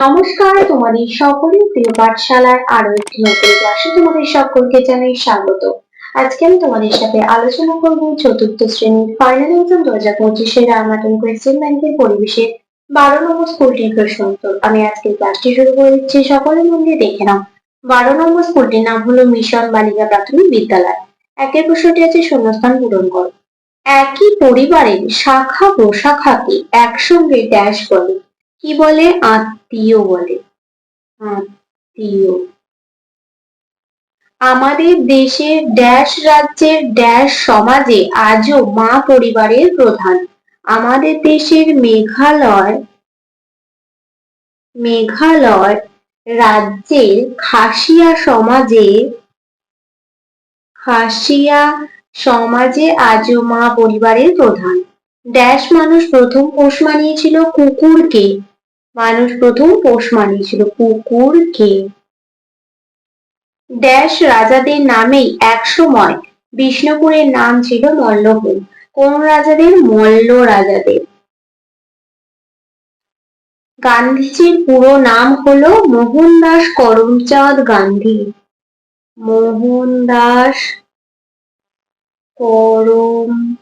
নমস্কার, তোমাদের সকলের প্রিয় পাঠশালার আরো একটি নতুন ক্লাসে তোমাদের সকলকে জানাই স্বাগত। আজকে আমি তোমাদের সাথে আলোচনা করব চতুর্থ শ্রেণীর ফাইনাল এক্সাম 2025-এর রামাটন কোয়েশ্চেন ব্যাংকের পরিবেশে 12 নম্বর স্কুলটির প্রশ্ন উত্তর। আমি আজকের ক্লাসটি শুরু করে দিচ্ছি, সকলের মন দিয়ে দেখে নাও। 12 নম্বর স্কুলটির নাম হলো মিশন বালিকা প্রাথমিক বিদ্যালয়। একের প্রশ্নটি আছে শূন্যস্থান পূরণ করো। একই পরিবারের শাখা প্রশাখাকে একসঙ্গে ড্যাশ বলে। কি বলে? আত্মীয় বলে। আত্মীয়। আমাদের দেশের ড্যাশ রাজ্যের ড্যাশ সমাজে আজও মা পরিবারের প্রধান। আমাদের দেশের মেঘালয় রাজ্যের খাসিয়া সমাজে আজও মা পরিবারের প্রধান। ড্যাশ মানুষ প্রথম পোষ মানিয়েছিল কুকুরকে। ড্যাশ রাজাদের নামেই একসময় বিষ্ণুপুরের নাম ছিল মল্লপুর। কোন রাজাদের? মল্ল রাজাদের। গান্ধীজির পুরো নাম হলো মোহনদাস করমচাঁদ গান্ধী। মোহনদাস করমচাঁদ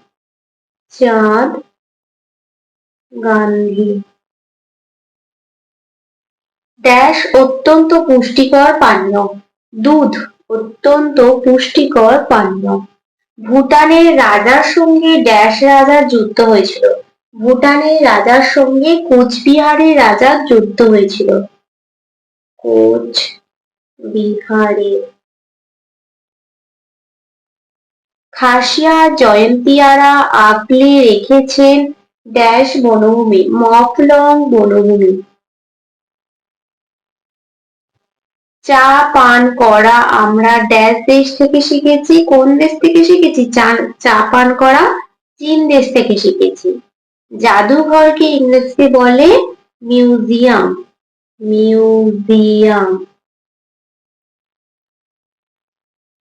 গান্ধী। ড্যাশ অত্যন্ত পুষ্টিকর পানীয়। দুধ অত্যন্ত পুষ্টিকর পানীয়। ভুটানের রাজার সঙ্গে ড্যাশ রাজার যুদ্ধ হয়েছিল। ভুটানের রাজার সঙ্গে কোচবিহারের রাজার যুদ্ধ হয়েছিল। কোচবিহারের। খাসিয়া জয়ন্তিয়ারা আগলে রেখেছেন ড্যাশ বনভূমি। মফলং বনভূমি। চা পান করা আমরা ড্যাশ দেশ থেকে শিখেছি। কোন দেশ থেকে শিখেছি? চা পান করা চীন দেশ থেকে শিখেছি। জাদুঘরকে ইংরেজিতে বলে মিউজিয়াম।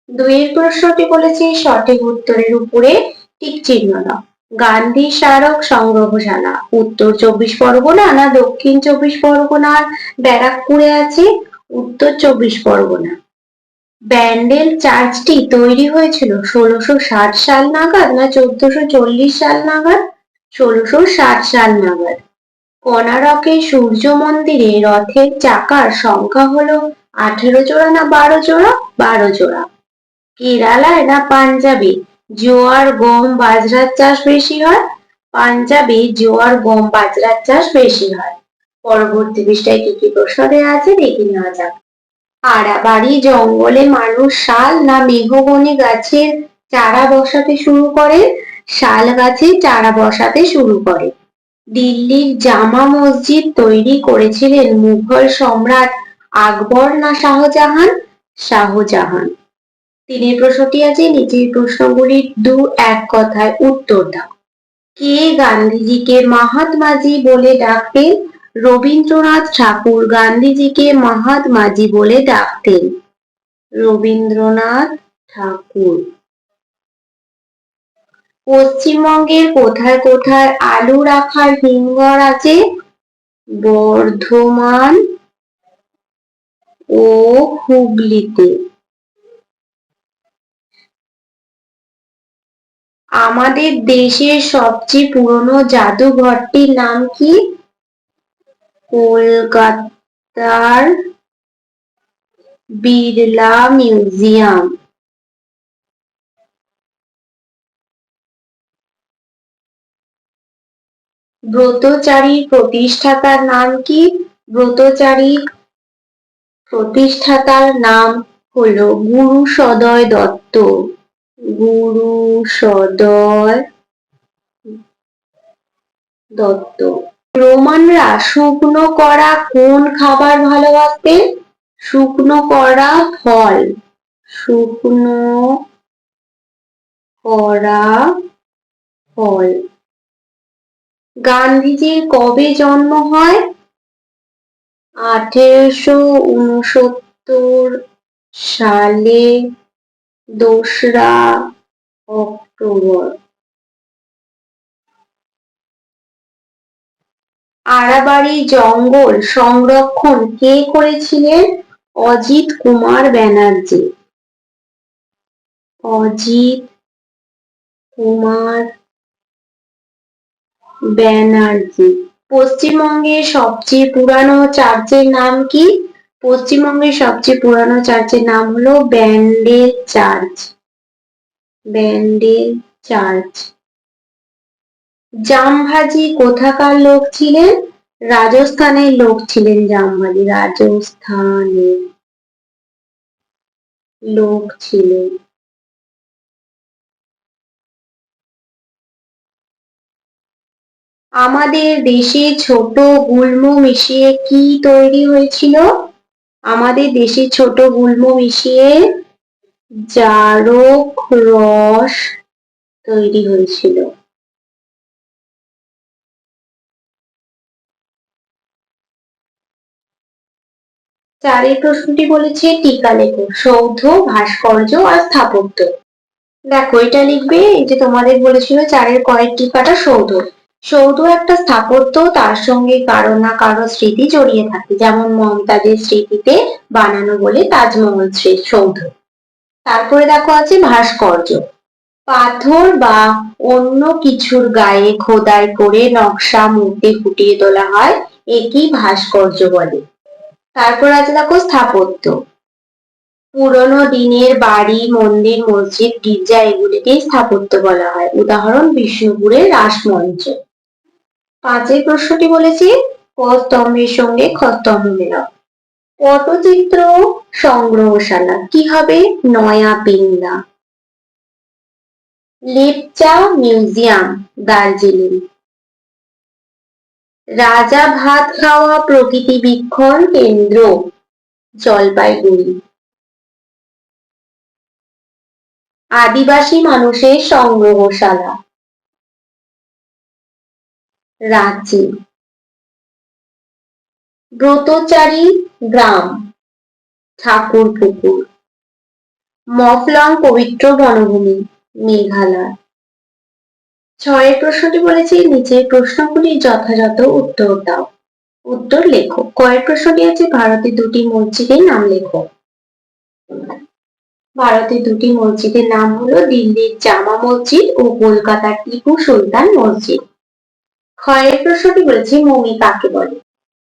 দুইয়ের প্রশ্নটি বলেছি সঠিক উত্তরের উপরে টিক চিহ্ন দাও। গান্ধী স্মারক সংগ্রহশালা উত্তর 24 পরগনা না দক্ষিণ 24 পরগনার ব্যারাকপুরে আছে? উত্তর 24 পরগনা। ব্যান্ডেল চার্চটি তৈরি হয়েছিল 1660 সাল নাগাদ না 1440 সাল নাগাদ? 1660 সাল নাগাদ। কোণারকের সূর্য মন্দিরে রথের চাকার সংখ্যা হলো 18 জোড়া না 12 জোড়া? 12 জোড়া। কেরালায় না পাঞ্জাবে জোয়ার গম বাজরার চাষ বেশি হয়? পাঞ্জাবে জোয়ার গম বাজরার চাষ বেশি হয়। পরবর্তী পৃষ্ঠায় কি কি প্রশ্ন দেওয়া আছে দেখে নেওয়া যাক। আড়াবাড়ি জঙ্গলে মানুষ শাল না মেহগনি গাছের চারা বসাতে শুরু করে? শাল গাছে চারা বসাতে শুরু করে। দিল্লির জামা মসজিদ তৈরি করেছিলেন মুঘল সম্রাট আকবর না শাহজাহান? শাহজাহান। তিনের প্রশ্নটি আছে নিচের প্রশ্নগুলির এক কথায় উত্তর দাও। কে গান্ধীজিকে মহাত্মাজি বলে ডাকতেন? রবীন্দ্রনাথ ঠাকুর গান্ধীজিকে মহাত্মাজি বলে ডাকতেন। রবীন্দ্রনাথ ঠাকুর। পশ্চিমবঙ্গের কোথায় কোথায় আলু রাখার হিমঘর আছে? বর্ধমান ও হুগলিতে। আমাদের দেশের সবচেয়ে পুরনো জাদুঘরটির নাম কি? কলকাতার বিড়লা মিউজিয়াম। ব্রতচারীর প্রতিষ্ঠাতার নাম কি? ব্রতচারীর প্রতিষ্ঠাতার নাম হলো গুরু সদয় দত্ত। গুরু সদয় দত্ত। রোমানরা শুকনো করা কোন খাবার ভালোবাসতেন? শুকনো করা ফল। শুকনো করা ফল। গান্ধীজির কবে জন্ম হয়? 1869 সালে 2রা অক্টোবর। আড়াবাড়ি জঙ্গল সংরক্ষণ কে করেছিলেন? অজিত কুমার ব্যানার্জি। অজিত কুমার ব্যানার্জি। পশ্চিমবঙ্গের সবচেয়ে পুরানো চার্চের নাম কি? পশ্চিমবঙ্গের সবচেয়ে পুরানো চার্চের নাম হলো ব্যান্ডেল চার্চ। ব্যান্ডেল চার্চ। জামভাজি কোথাকার লোক ছিলেন? রাজস্থানের লোক ছিলেন জামভাজি। রাজস্থানের লোক ছিলেন। আমাদের দেশে ছোট গুল্ম মিশিয়ে কি তৈরি হয়েছিল? আমাদের দেশে ছোট গুল্ম মিশিয়ে জারক রস তৈরি হয়েছিল। চারের প্রশ্নটি বলেছে টিকা লেখো। সৌধ, ভাস্কর্য আর স্থাপত্য। দেখো এটা লিখবে, এই যে তোমাদের বলেছিল চারের কয়ের টিকাটা সৌধ। সৌধ একটা স্থাপত্য, তার সঙ্গে কারো না কারো স্মৃতি জড়িয়ে থাকে, যেমন মমতাজের স্মৃতিতে বানানো বলে তাজমহল সৌধ। তারপরে দেখো আছে ভাস্কর্য। পাথর বা অন্য কিছুর গায়ে খোদাই করে নকশা মূর্তি ফুটিয়ে তোলা হয়, একেই ভাস্কর্য বলে। তারপর আছে দেখো স্থাপত্য। পুরনো দিনের বাড়ি, মন্দির, মসজিদ, গির্জা এগুলিকেই স্থাপত্য বলা হয়। উদাহরণ বিষ্ণুপুরের রাসমঞ্চ। পাঁচের প্রশ্নটি বলেছি ক স্তম্ভের সঙ্গে খ স্তম্ভ মেলাও। পটচিত্র সংগ্রহশালা কি হবে? নয়া পিংলা। লেপচা মিউজিয়াম, দার্জিলিং। রাজা ভাত খাওয়া প্রকৃতি বীক্ষণ কেন্দ্র, জলপাইগুড়ি। আদিবাসী মানুষের সংগ্রহশালা, রাঁচি। ব্রতচারী গ্রাম, ঠাকুরপুকুর। মফলং পবিত্র বনভূমি, মেঘালয়। ছয়ের প্রশ্নটি বলেছি নিচের প্রশ্নগুলির যথাযথ উত্তর দাও। উত্তর লেখো। কয়ের প্রশ্নটি আছে ভারতের দুটি মসজিদের নাম লেখো। ভারতের দুটি মসজিদের নাম হলো দিল্লির জামা মসজিদ ও কলকাতার টিপু সুলতান মসজিদ। ক্ষয়ের প্রশ্নটি বলেছে মমি কাকে বলে?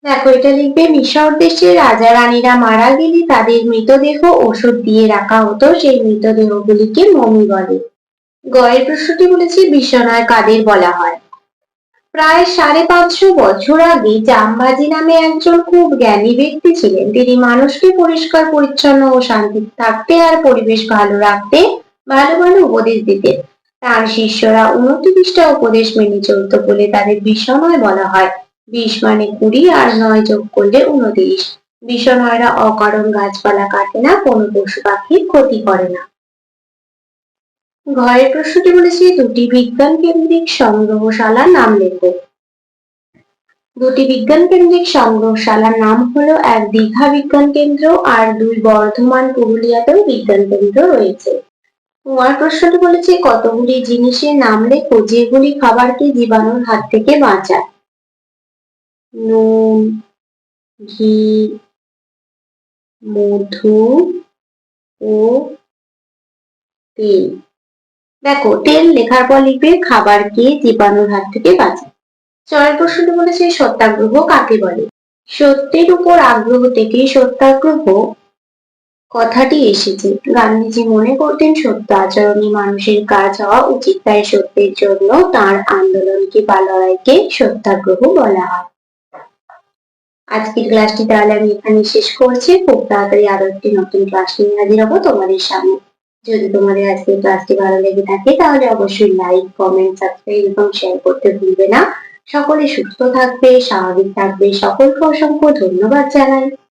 দেখো এটা লিখবে, মিশর দেশে রাজা রানীরা মারা গেলে তাদের মৃতদেহ ওষুধ দিয়ে রাখা হতো, সেই মৃতদেহগুলিকে মমি বলে। গয়ের প্রশ্নটি বলেছে বিশ্বনয় কাদের বলা হয়? প্রায় 550 বছর আগে জামবাজি নামে একজন খুব জ্ঞানী ব্যক্তি ছিলেন। তিনি মানুষকে পরিষ্কার পরিচ্ছন্ন ও শান্তিতে থাকতে আর পরিবেশ ভালো রাখতে ভালো ভালো উপদেশ দিতেন। তার শিষ্যরা 29টা উপদেশ মেনে চলত বলে তাদের বিশ্বনয় বলা হয়। 20 মানে 20 আর 9 যোগ করলে 29। বিশ্বনয়রা অকারণ গাছপালা কাটে না, কোনো পশু পাখির ক্ষতি করে না। ঘরের প্রশ্নটি বলেছি দুটি বিজ্ঞান কেন্দ্রিক সংগ্রহশালার নাম লেখো। দুটি বিজ্ঞান কেন্দ্রিক সংগ্রহশালার নাম হলো, এক দীঘা বিজ্ঞান কেন্দ্র আর 2 বর্ধমান পুরুলিয়াতেও বিজ্ঞান কেন্দ্র রয়েছে। তোমার প্রশ্নটি বলেছে কতগুলি জিনিসের নাম লেখো যেগুলি খাবারকে জীবাণুর হাত থেকে বাঁচায়। নুন, ঘি, মধু ও তেল। দেখো তেল লেখার পর লিখবে খাবারকে জীবাণুর হাত থেকে বাঁচায়। ছয়ের প্রশ্নটি বলেছে সত্যাগ্রহ কাকে বলে? সত্যের উপর আগ্রহ থেকে সত্যাগ্রহ কথাটি এসেছে। গান্ধীজি মনে করতেন সত্য আচরণই মানুষের কাজ হওয়া উচিত, তাই সত্যের জন্য তার আন্দোলনকে বা লড়াইকে সত্যাগ্রহ বলা হয়। আজকের ক্লাসটি তাহলে আমি এখানে শেষ করছি। খুব তাড়াতাড়ি আরো একটি নতুন ক্লাস নিয়ে হাজির হবো তোমাদের সামনে। যদি তোমাদের আজকের ক্লাসটি ভালো লেগে থাকে তাহলে অবশ্যই লাইক, কমেন্ট, সাবস্ক্রাইব এবং শেয়ার করতে ভুলবে না। সকলে সুস্থ থাকবে, স্বাভাবিক থাকবে। সকলকে অসংখ্য ধন্যবাদ জানাই।